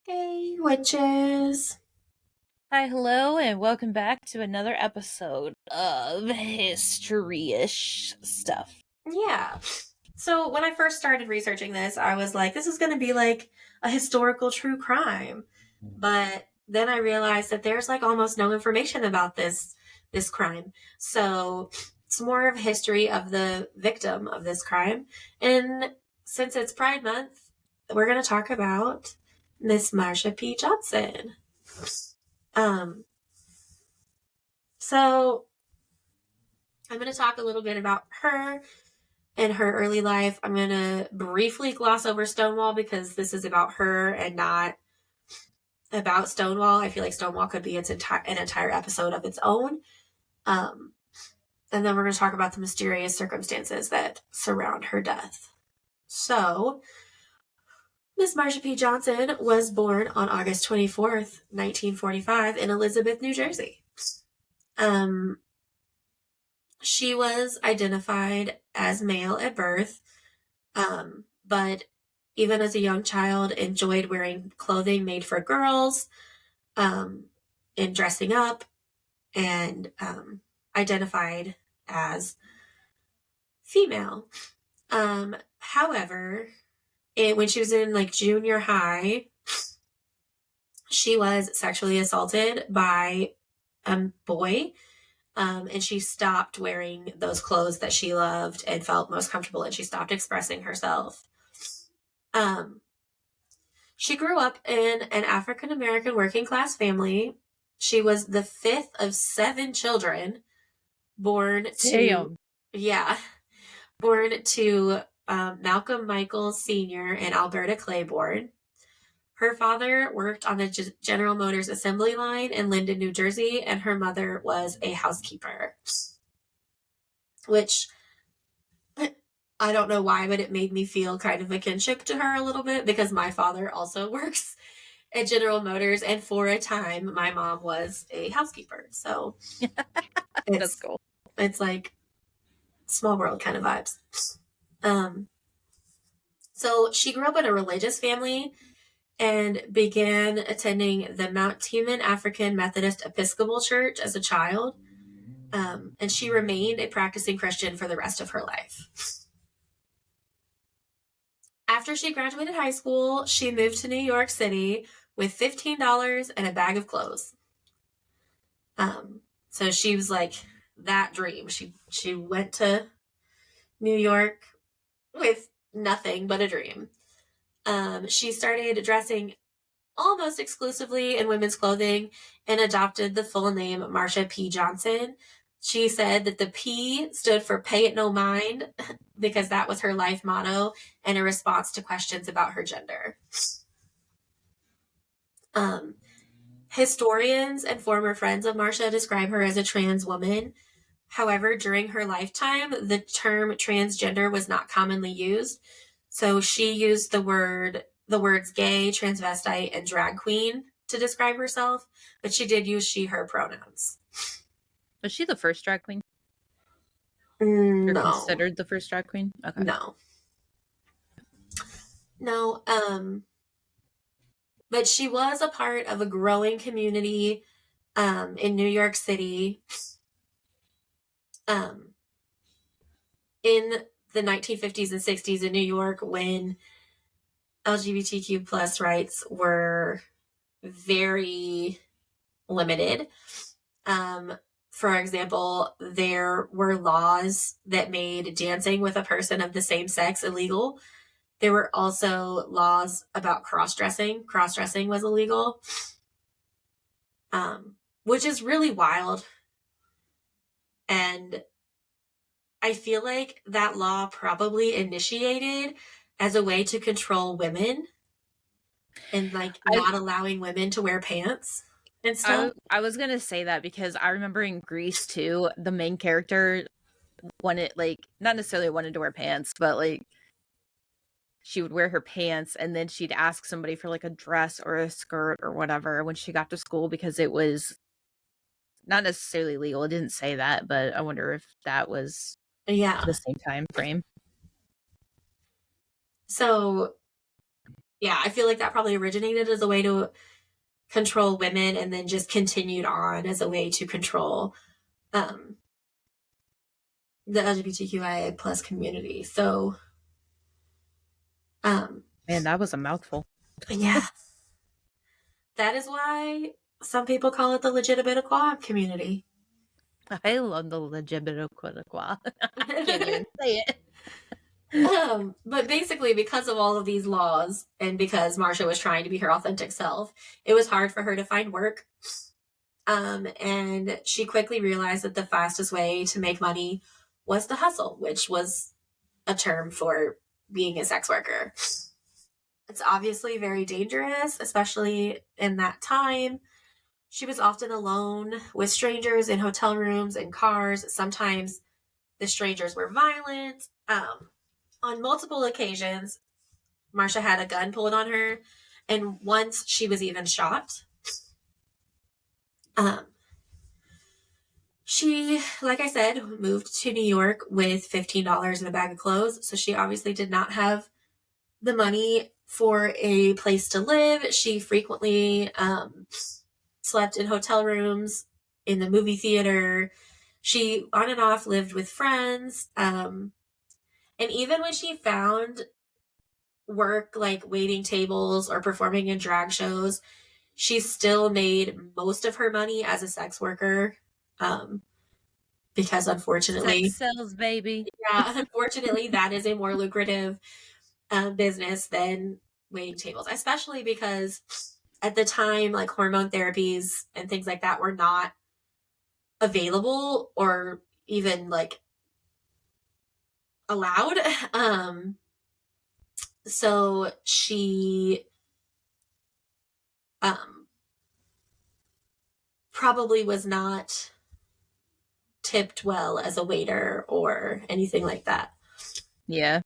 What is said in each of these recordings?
Hey, witches. Hi, hello, and welcome back to another episode of history-ish stuff. Yeah. So when I first started researching this, I was like, this is going to be like a historical true crime. But then I realized that there's like almost no information about this crime. So it's more of history of the victim of this crime. And since it's Pride Month, we're going to talk about Miss Marsha P. Johnson. Um, so I'm going to talk a little bit about her in her early life. I'm going to briefly gloss over Stonewall because this is about her and not about Stonewall. I feel like Stonewall could be an entire episode of its own. Um, and then we're going to talk about the mysterious circumstances that surround her death. So, Miss Marsha P. Johnson was born on August 24th, 1945 in Elizabeth, New Jersey. She was identified as male at birth, but even as a young child, enjoyed wearing clothing made for girls, and dressing up, and identified as female. However, when she was in like junior high, she was sexually assaulted by a boy. And she stopped wearing those clothes that she loved and felt most comfortable in. She stopped expressing herself. Um, She grew up in an African American working class family. She was the fifth of seven children born to, Damn. yeah, born to Malcolm Michael Sr. and Alberta Claiborne. Her father worked on the General Motors assembly line in Linden, New Jersey, and her mother was a housekeeper, which I don't know why, but it made me feel kind of a kinship to her a little bit because my father also works at General Motors, and for a time, my mom was a housekeeper. So That's it's cool. it's like small world kind of vibes. Um, so she grew up in a religious family and began attending the Mount Teman African Methodist Episcopal Church as a child. And she remained a practicing Christian for the rest of her life. After she graduated high school, she moved to New York City with $15 and a bag of clothes. So she was like that dream. She went to New York with nothing but a dream. She started dressing almost exclusively in women's clothing and adopted the full name Marsha P. Johnson. She said that the P stood for pay it no mind because that was her life motto and a response to questions about her gender. Um, Historians and former friends of Marsha describe her as a trans woman. However, during her lifetime, the term transgender was not commonly used. So she used the words gay, transvestite, and drag queen to describe herself, but she did use she, her pronouns. Was she the first drag queen? Or No. considered the first drag queen? Okay. No. No, but she was a part of a growing community in New York City um, in the 1950s and 60s in New York when LGBTQ plus rights were very limited. For example, there were laws that made dancing with a person of the same sex illegal. There were also laws about cross-dressing. Cross-dressing was illegal, which is really wild. And I feel like that law probably initiated as a way to control women and like I, not allowing women to wear pants and I stuff. I was gonna say that because I remember in Greece too, the main character wanted not necessarily wanted to wear pants, but she would wear her pants and then she'd ask somebody for like a dress or a skirt or whatever when she got to school because it was not necessarily legal. It didn't say that, but I wonder if that was the Yeah. same time frame. So Yeah, I feel like that probably originated as a way to control women and then just continued on as a way to control um, the LGBTQIA plus community. So, um, Man, that was a mouthful. yeah, that is why some people call it the legitimate equality community. I love the legitimate quote. Can't even say it. But basically, because of all of these laws and because Marsha was trying to be her authentic self, it was hard for her to find work. And she quickly realized that the fastest way to make money was the hustle, which was a term for being a sex worker. It's obviously very dangerous, especially in that time. She was often alone with strangers in hotel rooms and cars. Sometimes the strangers were violent. On multiple occasions, Marsha had a gun pulled on her, and once she was even shot. Um, she, like I said, moved to New York with $15 in a bag of clothes, so she obviously did not have the money for a place to live. She frequently slept in hotel rooms, in the movie theater. She on and off lived with friends. And even when she found work like waiting tables or performing in drag shows, she still made most of her money as a sex worker. Um, because Sex unfortunately, sells, baby. yeah, unfortunately, that is a more lucrative business than waiting tables, especially because at the time, like hormone therapies and things like that were not available or even like allowed. So she um, probably was not tipped well as a waiter or anything like that. Yeah,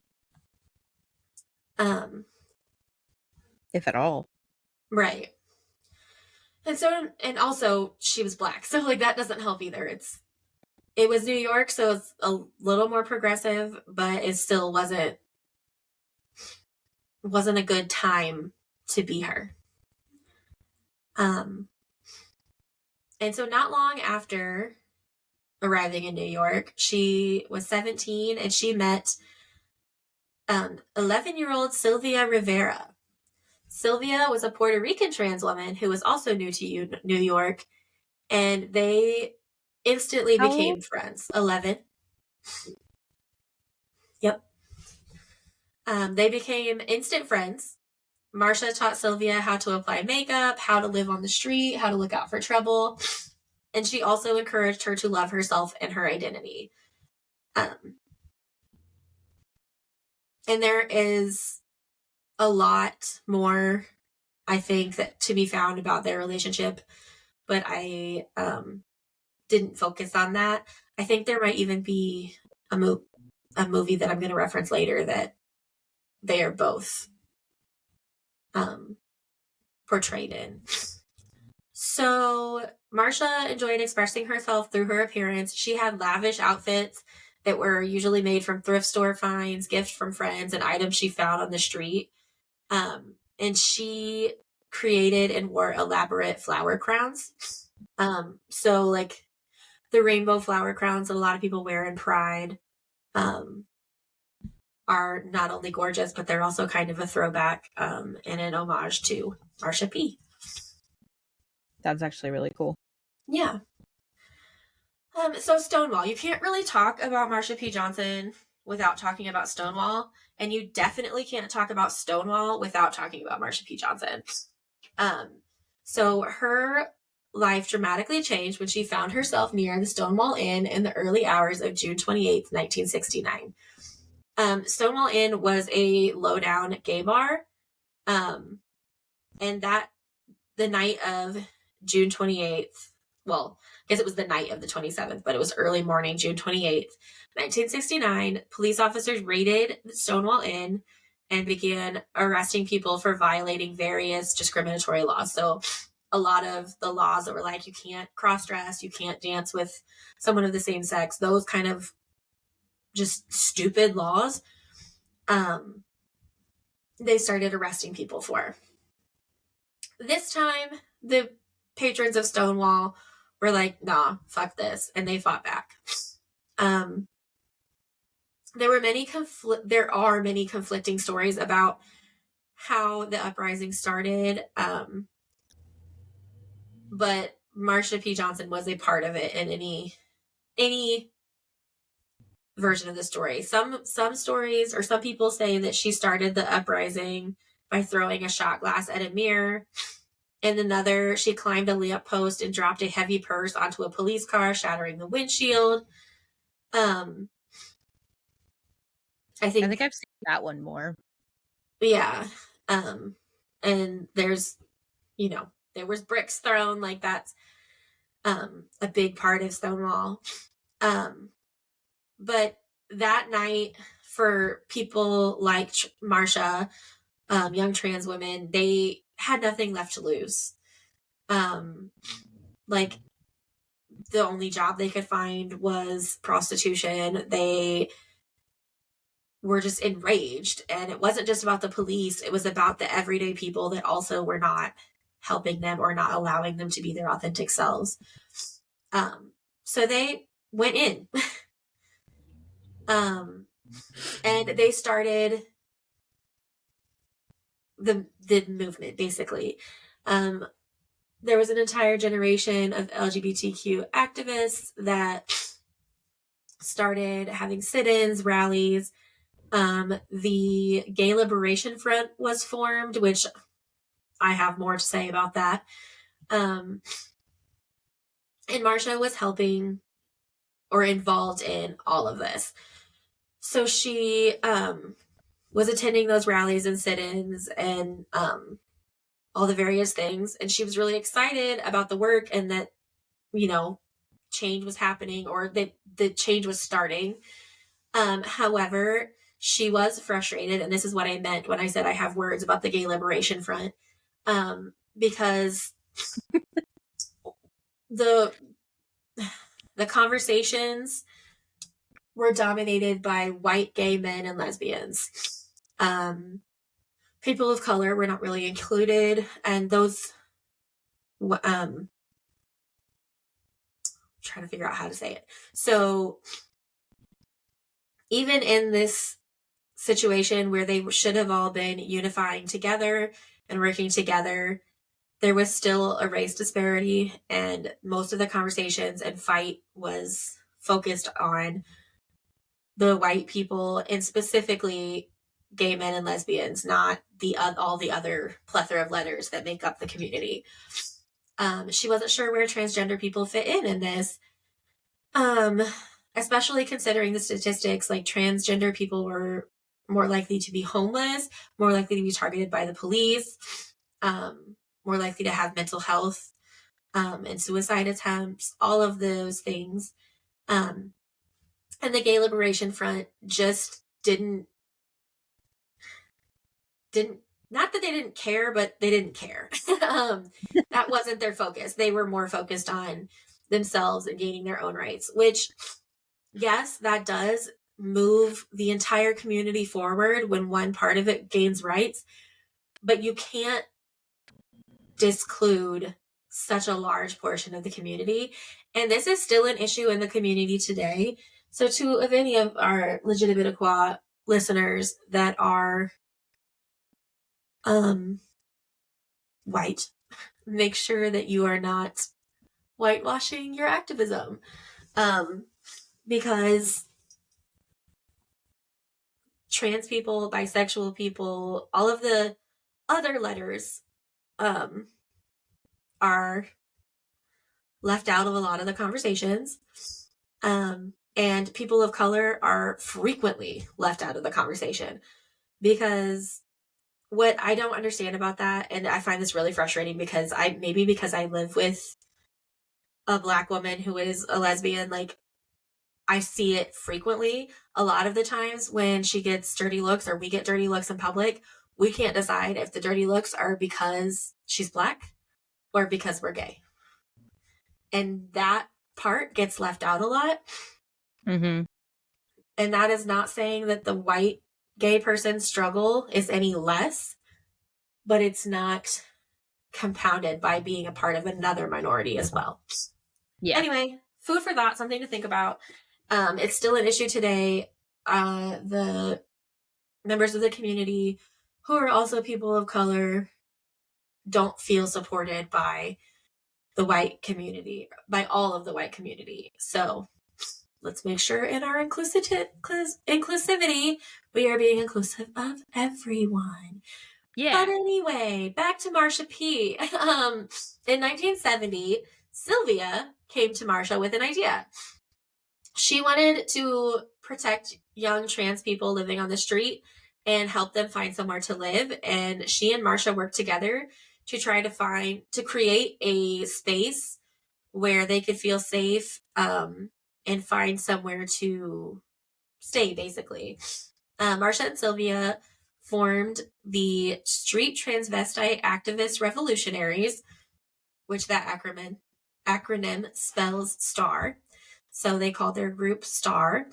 Um, if at all. right. And so, and also she was black. So like that doesn't help either. It was New York, so it's a little more progressive, but it still wasn't a good time to be her. Um, and so not long after arriving in New York, she was 17 and she met 11-year-old Sylvia Rivera. Sylvia was a Puerto Rican trans woman who was also new to New York, and they instantly How old? became friends. 11. Yep. They became instant friends. Marsha taught Sylvia how to apply makeup, how to live on the street, how to look out for trouble, and she also encouraged her to love herself and her identity. Um, and there is a lot more, I think, that to be found about their relationship, but I didn't focus on that. I think there might even be a movie that I'm going to reference later that they are both um, portrayed in. So Marsha enjoyed expressing herself through her appearance. She had lavish outfits that were usually made from thrift store finds, gifts from friends, and items she found on the street. And she created and wore elaborate flower crowns. So like the rainbow flower crowns that a lot of people wear in Pride um, are not only gorgeous, but they're also kind of a throwback and an homage to Marsha P. That's actually really cool. Yeah. So Stonewall, you can't really talk about Marsha P. Johnson without talking about Stonewall, and you definitely can't talk about Stonewall without talking about Marsha P. Johnson. Um, so her life dramatically changed when she found herself near the Stonewall Inn in the early hours of June 28th, 1969. Stonewall Inn was a low-down gay bar, um, and that the night of June 28th, well, I guess it was the night of the 27th, but it was early morning, June 28th, 1969. Police officers raided Stonewall Inn and began arresting people for violating various discriminatory laws. So, a lot of the laws that were like, you can't cross dress, you can't dance with someone of the same sex, those kind of just stupid laws. Um, they started arresting people for. This time, the patrons of Stonewall were like, nah, fuck this, and they fought back. Um, there are many conflicting stories about how the uprising started, but Marsha P. Johnson was a part of it in any version of the story. Some stories or some people say that she started the uprising by throwing a shot glass at a mirror. And another, she climbed a lamp post and dropped a heavy purse onto a police car, shattering the windshield. I I think, think I've seen that one more. yeah. And there's, there was bricks thrown, like that's a big part of Stonewall. But that night, for people like Marsha, young trans women, they had nothing left to lose. Like, the only job they could find was prostitution. They were just enraged. And it wasn't just about the police, it was about the everyday people that also were not helping them or not allowing them to be their authentic selves. So they went in. And they started the movement, basically. There was an entire generation of LGBTQ activists that started having sit-ins, rallies. The Gay Liberation Front was formed, which I have more to say about that. And Marsha was helping or involved in all of this. So she was attending those rallies and sit-ins and all the various things. And she was really excited about the work and that, change was happening or that the change was starting. However, she was frustrated, and this is what I meant when I said I have words about the Gay Liberation Front, because the conversations were dominated by white gay men and lesbians. People of color were not really included, and those trying to figure out how to say it. So even in this situation where they should have all been unifying together and working together, there was still a race disparity, and most of the conversations and fight was focused on the white people and specifically gay men and lesbians, not all the other plethora of letters that make up the community. She wasn't sure where transgender people fit in this, especially considering the statistics. Like, transgender people were more likely to be homeless, more likely to be targeted by the police, more likely to have mental health and suicide attempts, all of those things. And the Gay Liberation Front just didn't not that they didn't care, but they didn't care. That wasn't their focus. They were more focused on themselves and gaining their own rights, which, yes, that does move the entire community forward when one part of it gains rights, but you can't disclude such a large portion of the community. And this is still an issue in the community today. So if any of our legitimate listeners that are white, make sure that you are not whitewashing your activism, because trans people, bisexual people, all of the other letters are left out of a lot of the conversations, and people of color are frequently left out of the conversation, because what I don't understand about that, and I find this really frustrating because I live with a Black woman who is a lesbian, like, I see it frequently. A lot of the times when she gets dirty looks or we get dirty looks in public, we can't decide if the dirty looks are because she's Black or because we're gay. And that part gets left out a lot. Mm-hmm. And that is not saying that the white gay person's struggle is any less, but it's not compounded by being a part of another minority as well. Yeah. Anyway, food for thought, something to think about. It's still an issue today. The members of the community who are also people of color don't feel supported by the white community, by all of the white community. So let's make sure in our inclusivity, we are being inclusive of everyone. Yeah. But anyway, back to Marsha P. In 1970, Sylvia came to Marsha with an idea. She wanted to protect young trans people living on the street and help them find somewhere to live. And she and Marsha worked together to try to create a space where they could feel safe and find somewhere to stay, basically. Marsha and Sylvia formed the Street Transvestite Activist Revolutionaries, which that acronym spells STAR. So they called their group STAR.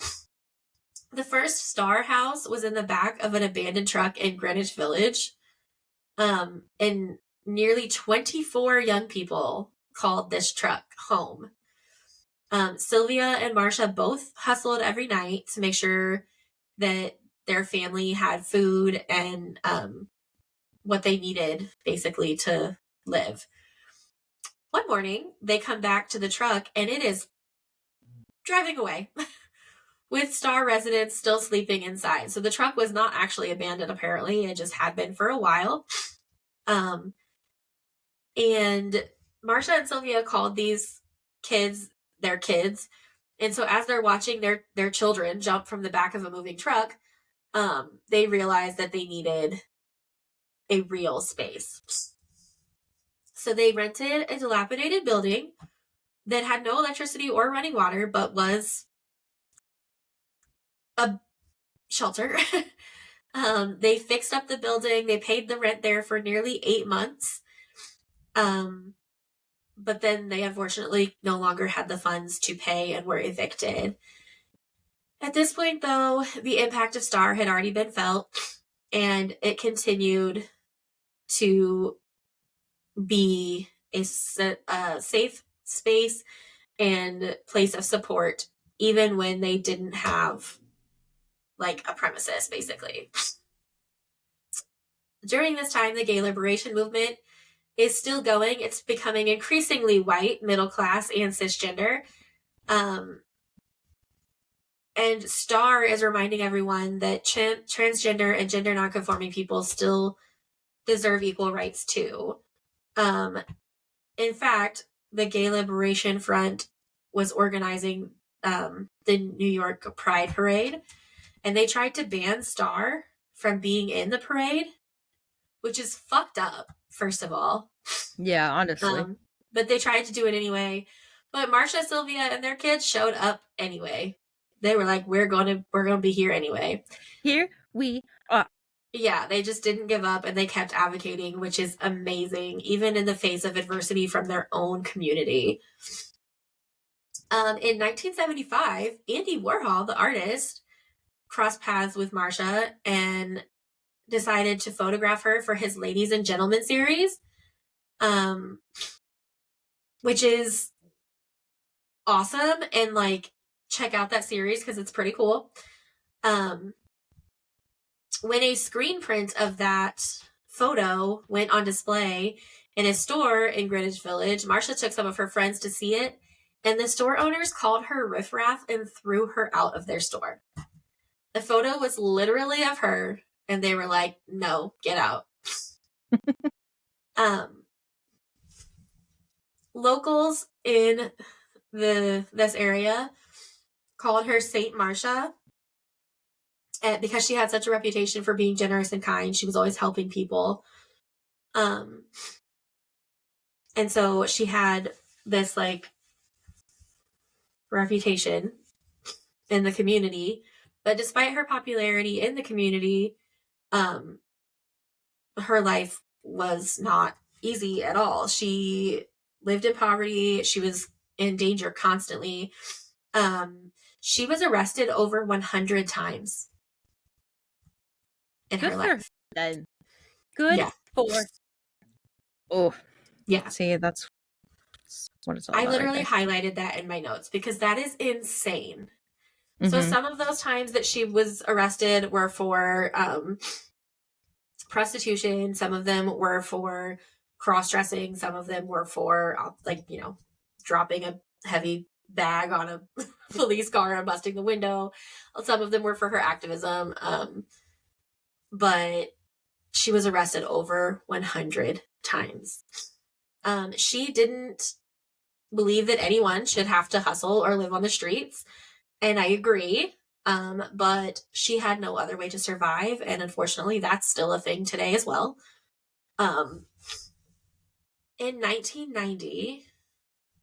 The first STAR house was in the back of an abandoned truck in Greenwich Village. And nearly 24 young people called this truck home. Sylvia and Marsha both hustled every night to make sure that their family had food and what they needed, basically, to live. One morning, they come back to the truck, and it is driving away with Star residents still sleeping inside. So the truck was not actually abandoned, apparently. It just had been for a while. And Marsha and Sylvia called these kids their kids. And so as they're watching their children jump from the back of a moving truck, they realized that they needed a real space. So they rented a dilapidated building that had no electricity or running water, but was a shelter. They fixed up the building. They paid the rent there for nearly 8 months. But then they unfortunately no longer had the funds to pay and were evicted. At this point, though, the impact of Star had already been felt, and it continued to be a safe space and place of support, even when they didn't have like a premises, basically. During this time, the gay liberation movement is still going. It's becoming increasingly white, middle class, and cisgender. And Star is reminding everyone that transgender and gender nonconforming people still deserve equal rights too. In fact, the Gay Liberation Front was organizing the New York Pride Parade, and they tried to ban Star from being in the parade, which is fucked up, first of all. Yeah, honestly. But they tried to do it anyway. But Marsha, Sylvia, and their kids showed up anyway. They were like, we're gonna be here anyway. Here we are. Yeah, they just didn't give up, and they kept advocating, which is amazing, even in the face of adversity from their own community. In 1975, Andy Warhol, the artist, crossed paths with Marsha and decided to photograph her for his Ladies and Gentlemen series, which is awesome. And like, check out that series because it's pretty cool. When a screen print of that photo went on display in a store in Greenwich Village, Marsha took some of her friends to see it, and the store owners called her riffraff and threw her out of their store. The photo was literally of her, and they were like, no, get out. Locals in this area called her Saint Marsha, because she had such a reputation for being generous and kind. She was always helping people. And so she had this like reputation in the community. But despite her popularity in the community, her life was not easy at all. She lived in poverty. She was in danger constantly. She was arrested over 100 times. in Good her for her life. then. Good Yeah. for. Oh, Yeah. see, that's what it's all I about right literally there. highlighted that in my notes because that is insane. So Mm-hmm. some of those times that she was arrested were for prostitution. Some of them were for cross-dressing. Some of them were for dropping a heavy bag on a police car and busting the window. Some of them were for her activism. But she was arrested over 100 times. She didn't believe that anyone should have to hustle or live on the streets. And I agree. But she had no other way to survive. And unfortunately, that's still a thing today as well. Um, in 1990,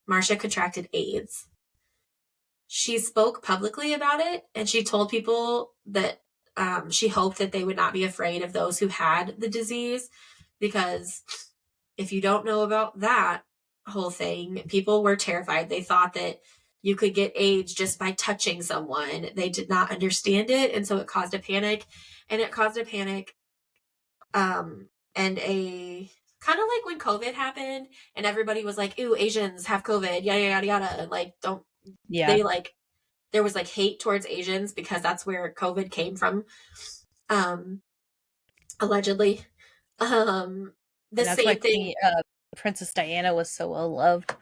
Marsha contracted AIDS. She spoke publicly about it and she told people that she hoped that they would not be afraid of those who had the disease because if you don't know about that whole thing, people were terrified. They thought that you could get AIDS just by touching someone. They did not understand it. And so it caused a panic. And it caused a panic and a kind of like when COVID happened and everybody was like, ooh, Asians have COVID, yada, yada, yada. Like, don't, Yeah, they like, there was like hate towards Asians because that's where COVID came from, um, allegedly. Um, the and that's why same thing. Queen Princess Diana was so well loved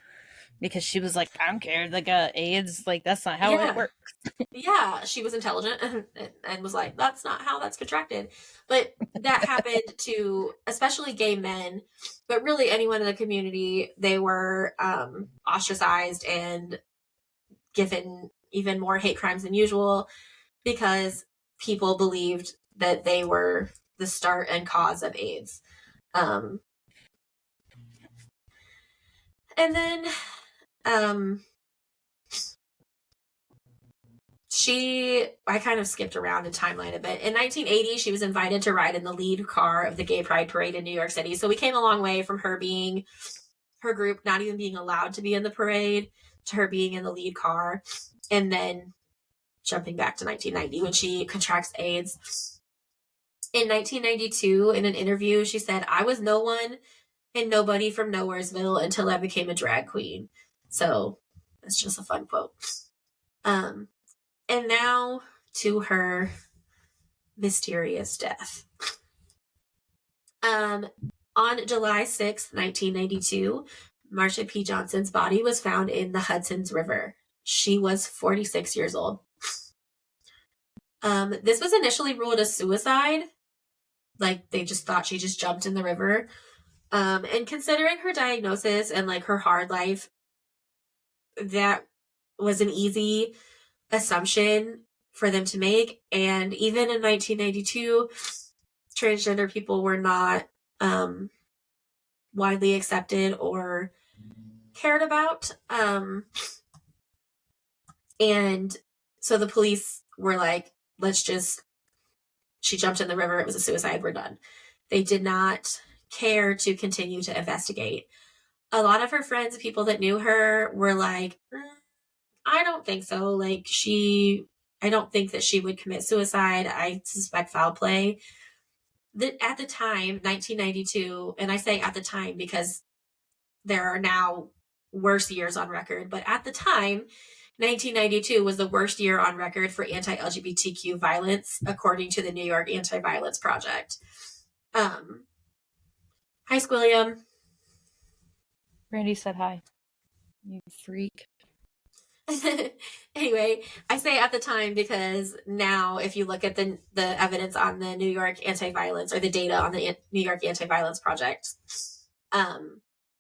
because she was like, I don't care, like AIDS, like that's not how it Yeah. works. Yeah. She was intelligent and was like, that's not how that's contracted. But that happened to especially gay men, but really anyone in the community. They were ostracized and given even more hate crimes than usual because people believed that they were the start and cause of AIDS. Um, and then um, I kind of skipped around in timeline a bit. In 1980, she was invited to ride in the lead car of the Gay Pride Parade in New York City. So we came a long way from her group not even being allowed to be in the parade to her being in the lead car. And then jumping back to 1990 when she contracts AIDS. In 1992, in an interview, she said, I was no one and nobody from Nowheresville until I became a drag queen. So that's just a fun quote. Um, and now to her mysterious death. Um, on July 6th, 1992, Marsha P. Johnson's body was found in the Hudson's River. She was 46 years old. This was initially ruled a suicide. Like they just thought she just jumped in the river. And considering her diagnosis and like her hard life, that was an easy assumption for them to make. And even in 1992, transgender people were not widely accepted or cared about. And so the police were like, she jumped in the river. It was a suicide. We're done. They did not care to continue to investigate. A lot of her friends, people that knew her, were like, I don't think so. I don't think that she would commit suicide. I suspect foul play. At the time, 1992, and I say at the time because there are now worse years on record, but at the time, 1992 was the worst year on record for anti-LGBTQ violence, according to the New York Anti-Violence Project. Hi, Squilliam. Randy said hi. You freak. Anyway, I say at the time because now, if you look at the evidence on the New York Anti-Violence or the data on the New York Anti-Violence Project,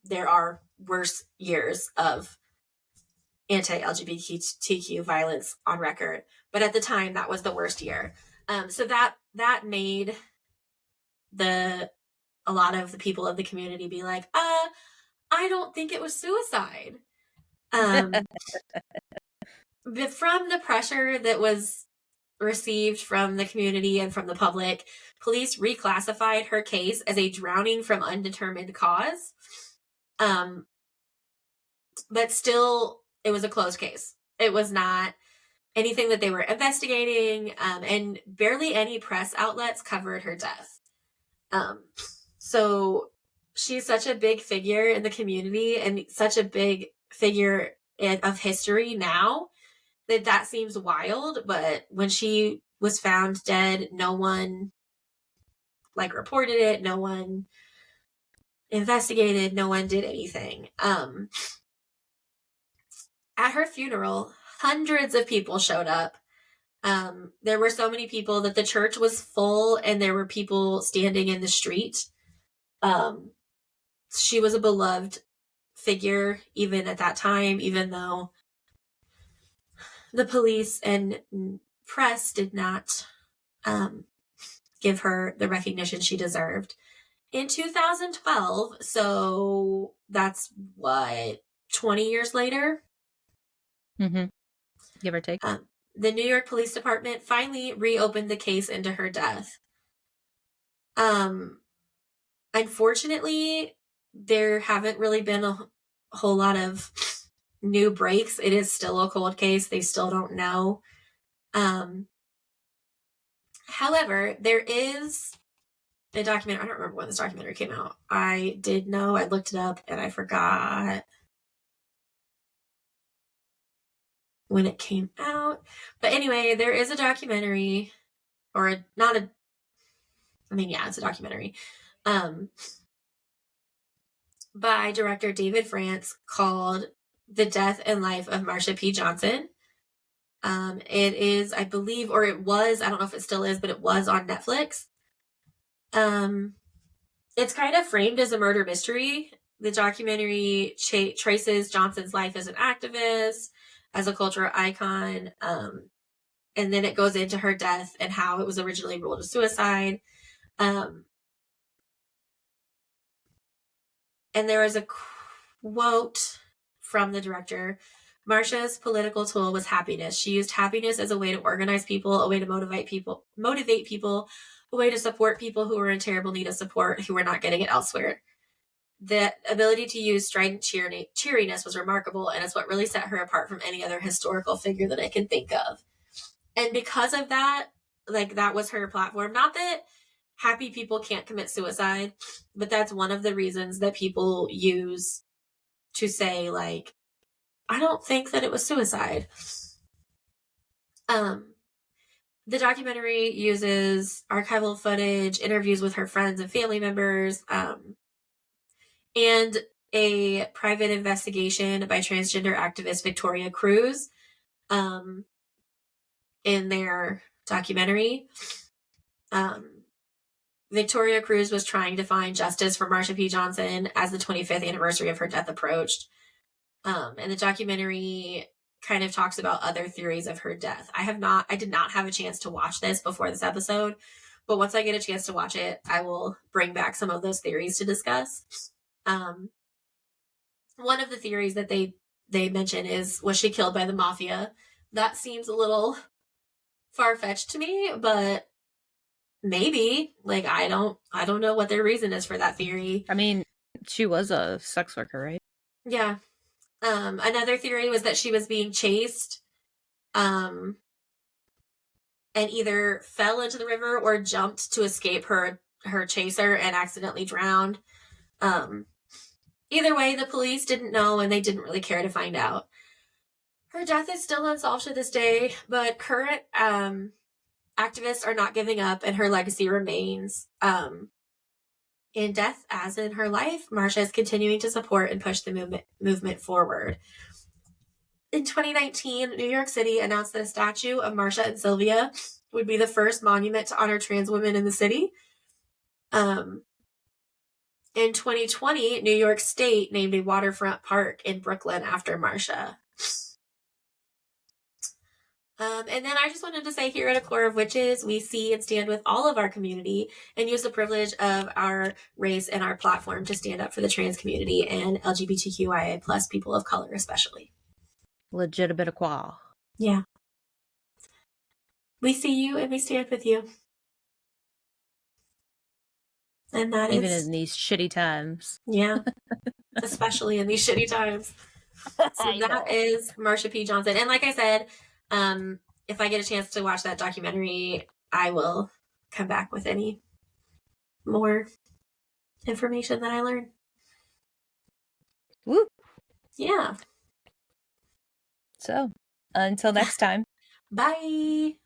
there are worse years of anti-LGBTQ violence on record. But at the time, that was the worst year. So that made a lot of the people of the community be like, I don't think it was suicide. But from the pressure that was received from the community and from the public, police reclassified her case as a drowning from undetermined cause. But still, it was a closed case. It was not anything that they were investigating, and barely any press outlets covered her death. So she's such a big figure in the community and such a big figure of history now that seems wild. But when she was found dead, no one like reported it. No one investigated. No one did anything. At her funeral, hundreds of people showed up. There were so many people that the church was full and there were people standing in the street. She was a beloved figure even at that time, even though the police and press did not give her the recognition she deserved. In 2012, so that's what, 20 years later? Mm-hmm. Give or take. The New York Police Department finally reopened the case into her death. Unfortunately, there haven't really been a whole lot of new breaks. It is still a cold case. They still don't know. However, there is a documentary. I don't remember when this documentary came out. I did know. I looked it up and I forgot when it came out. But anyway, there is a documentary, or not a, I mean, yeah, it's a documentary, by director David France called The Death and Life of Marsha P. Johnson. It is, I believe, or it was, I don't know if it still is, but it was on Netflix. It's kind of framed as a murder mystery. The documentary traces Johnson's life as an activist, as a cultural icon, and then it goes into her death and how it was originally ruled a suicide. And there is a quote from the director: Marsha's political tool was happiness. She used happiness as a way to organize people, a way to motivate people, a way to support people who were in terrible need of support, who were not getting it elsewhere. The ability to use strident cheeriness was remarkable, and it's what really set her apart from any other historical figure that I can think of. And because of that, like, that was her platform. Not that happy people can't commit suicide, but that's one of the reasons that people use to say, like, I don't think that it was suicide. The documentary uses archival footage, interviews with her friends and family members, and a private investigation by transgender activist Victoria Cruz in their documentary. Victoria Cruz was trying to find justice for Marsha P. Johnson as the 25th anniversary of her death approached. And the documentary kind of talks about other theories of her death. I did not have a chance to watch this before this episode, but once I get a chance to watch it, I will bring back some of those theories to discuss. One of the theories that they mention is, was she killed by the mafia? That seems a little far-fetched to me, but maybe. Like, I don't know what their reason is for that theory. I mean, she was a sex worker, right? Yeah. Another theory was that she was being chased, and either fell into the river or jumped to escape her chaser and accidentally drowned. Either way, the police didn't know and they didn't really care to find out. Her death is still unsolved to this day, but current activists are not giving up and her legacy remains. In death, as in her life, Marsha is continuing to support and push the movement forward. In 2019, New York City announced that a statue of Marsha and Sylvia would be the first monument to honor trans women in the city. In 2020, New York State named a waterfront park in Brooklyn after Marsha. And then I just wanted to say, here at A Core of Witches, we see and stand with all of our community and use the privilege of our race and our platform to stand up for the trans community and LGBTQIA plus people of color especially. Legitimate. Yeah. We see you and we stand with you. And that Even is... in these shitty times. Yeah. Especially in these shitty times. So that is Marsha P. Johnson. And like I said, If I get a chance to watch that documentary, I will come back with any more information that I learn. Woo. Yeah. So until next time. Bye.